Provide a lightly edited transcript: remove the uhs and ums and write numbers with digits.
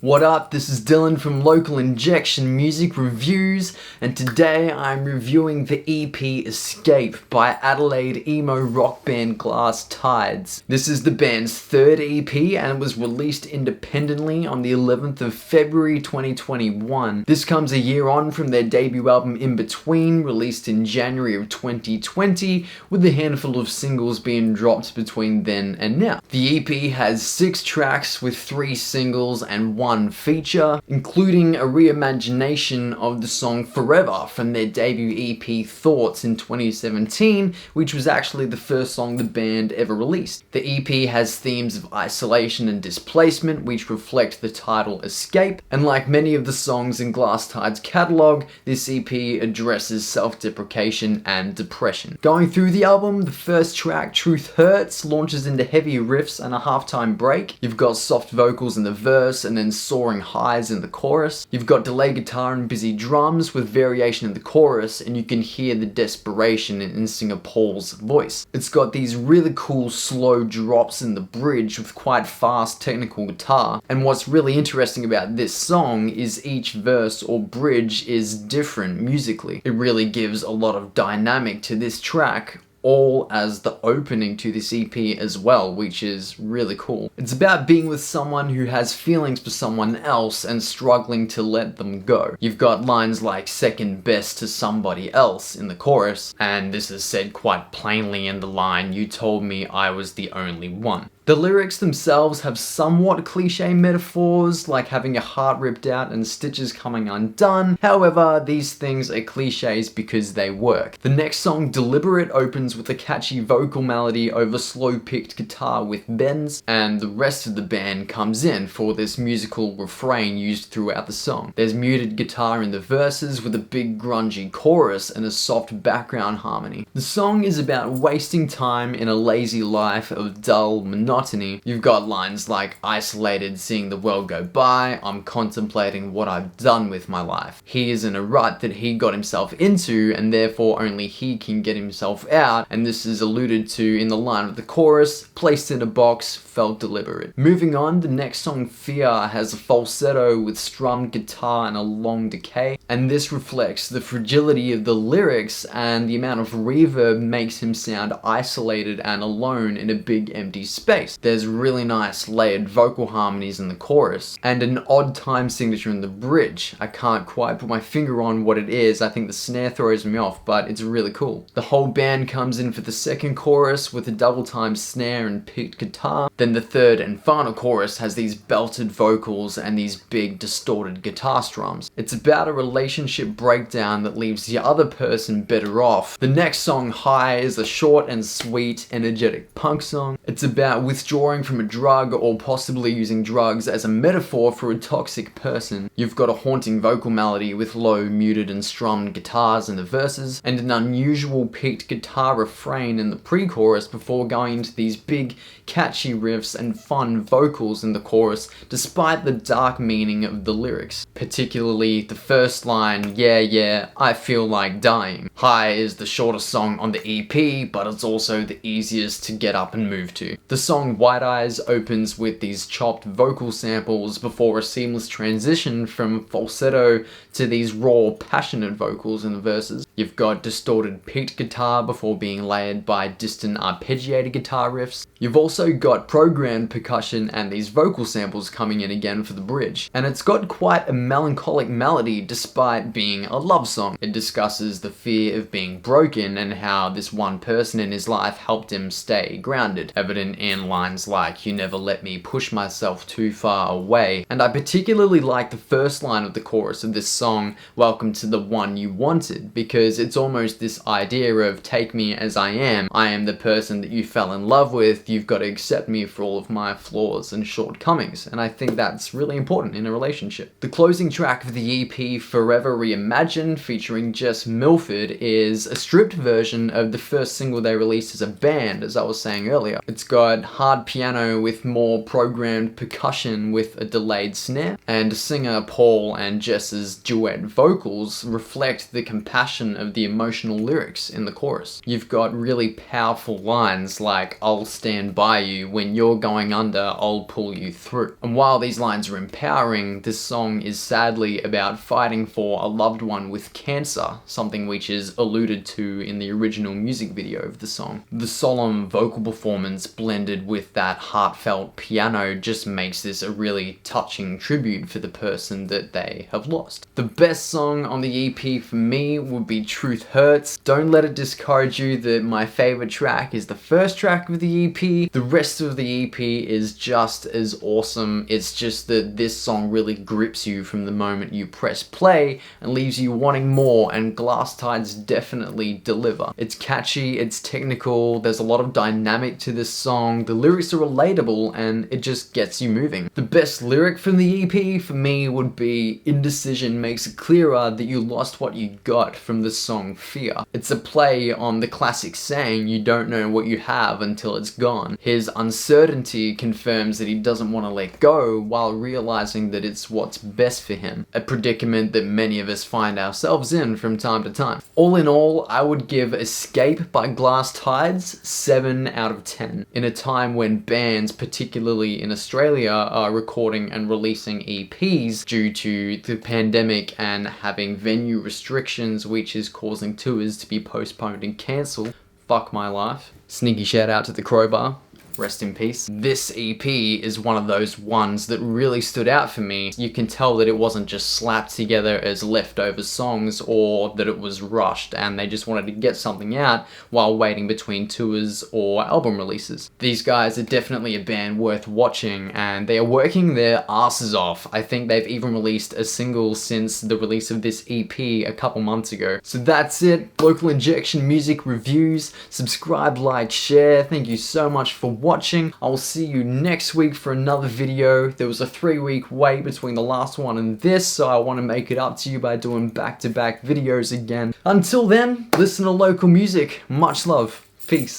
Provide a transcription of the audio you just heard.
What up? This is Dylan from Local Injection Music Reviews, and today I'm reviewing the EP Escape by Adelaide emo rock band Glass Tides. This is the band's third EP and it was released independently on the 11th of February 2021. This comes a year on from their debut album In Between, released in January of 2020, with a handful of singles being dropped between then and now. The EP has 6 tracks with 3 singles and 1 feature, including a reimagination of the song Forever from their debut EP Thoughts in 2017, which was actually the first song the band ever released. The EP has themes of isolation and displacement, which reflect the title Escape, and like many of the songs in Glass Tide's catalogue, this EP addresses self-deprecation and depression. Going through the album, the first track, Truth Hurts, launches into heavy riffs and a halftime break. You've got soft vocals in the verse and then soaring highs in the chorus. You've got delay guitar and busy drums with variation in the chorus, and you can hear the desperation in Singer Paul's voice. It's got these really cool slow drops in the bridge with quite fast technical guitar, and what's really interesting about this song is each verse or bridge is different musically. It really gives a lot of dynamic to this track, all as the opening to this EP as well, which is really cool. It's about being with someone who has feelings for someone else and struggling to let them go. You've got lines like second best to somebody else in the chorus, and this is said quite plainly in the line, "You told me I was the only one." The lyrics themselves have somewhat cliche metaphors, like having your heart ripped out and stitches coming undone. However, these things are cliches because they work. The next song, Deliberate, opens with a catchy vocal melody over slow-picked guitar with bends, and the rest of the band comes in for this musical refrain used throughout the song. There's muted guitar in the verses with a big grungy chorus and a soft background harmony. The song is about wasting time in a lazy life of dull monotony. You've got lines like isolated, seeing the world go by, I'm contemplating what I've done with my life. He is in a rut that he got himself into, and therefore only he can get himself out, and this is alluded to in the line of the chorus, placed in a box, felt deliberate. Moving on, the next song, Fear, has a falsetto with strummed guitar and a long decay, and this reflects the fragility of the lyrics, and the amount of reverb makes him sound isolated and alone in a big empty space. There's really nice layered vocal harmonies in the chorus, and an odd time signature in the bridge. I can't quite put my finger on what it is, I think the snare throws me off, but it's really cool. The whole band comes in for the second chorus with a double time snare and picked guitar. Then the third and final chorus has these belted vocals and these big distorted guitar strums. It's about a relationship breakdown that leaves the other person better off. The next song, High, is a short and sweet, energetic punk song. It's about withdrawing from a drug or possibly using drugs as a metaphor for a toxic person. You've got a haunting vocal melody with low, muted and strummed guitars in the verses, and an unusual picked guitar refrain in the pre-chorus before going into these big, catchy riffs and fun vocals in the chorus, despite the dark meaning of the lyrics. Particularly the first line, yeah, I feel like dying. High is the shortest song on the EP, but it's also the easiest to get up and move to. The song White Eyes opens with these chopped vocal samples before a seamless transition from falsetto to these raw, passionate vocals in the verses. You've got distorted picked guitar before being layered by distant arpeggiated guitar riffs. You've also got programmed percussion and these vocal samples coming in again for the bridge. And it's got quite a melancholic melody despite being a love song. It discusses the fear of being broken and how this one person in his life helped him stay grounded, evident in lines like, "You never let me push myself too far away." And I particularly like the first line of the chorus of this song, "Welcome to the one you wanted," because it's almost this idea of take me as I am the person that you fell in love with, you've got to accept me for all of my flaws and shortcomings, and I think that's really important in a relationship. The closing track of the EP, Forever Reimagined, featuring Jess Milford, is a stripped version of the first single they released as a band, as I was saying earlier. It's got hard piano with more programmed percussion with a delayed snare, and singer Paul and Jess's duet vocals reflect the compassion of the emotional lyrics in the chorus. You've got really powerful lines like, "I'll stand by you, when you're going under, I'll pull you through." And while these lines are empowering, this song is sadly about fighting for a loved one with cancer, something which is alluded to in the original music video of the song. The solemn vocal performance blended with that heartfelt piano just makes this a really touching tribute for the person that they have lost. The best song on the EP for me would be Truth Hurts. Don't let it discourage you that my favorite track is the first track of the EP. The rest of the EP is just as awesome. It's just that this song really grips you from the moment you press play and leaves you wanting more, and Glass Tides definitely deliver. It's catchy, it's technical, there's a lot of dynamic to this song, the lyrics are relatable, and it just gets you moving. The best lyric from the EP for me would be, "Indecision makes it clearer that you lost what you got," from the song Fear. It's a play on the classic saying, "You don't know what you have until it's gone." His uncertainty confirms that he doesn't want to let go while realizing that it's what's best for him, a predicament that many of us find ourselves in from time to time. All in all, I would give Escape by Glass Tides 7 out of 10. In a time when bands, particularly in Australia, are recording and releasing EPs due to the pandemic and having venue restrictions, which is causing tours to be postponed and cancelled. Fuck my life. Sneaky shout out to the Crowbar. Rest in peace. This EP is one of those ones that really stood out for me. You can tell that it wasn't just slapped together as leftover songs, or that it was rushed and they just wanted to get something out while waiting between tours or album releases. These guys are definitely a band worth watching, and they are working their asses off. I think they've even released a single since the release of this EP a couple months ago. So that's it. Local Injection Music Reviews. Subscribe, like, share. Thank you so much for watching. I will see you next week for another video. There was a 3-week wait between the last one and this, so I want to make it up to you by doing back-to-back videos again. Until then, listen to local music. Much love. Peace.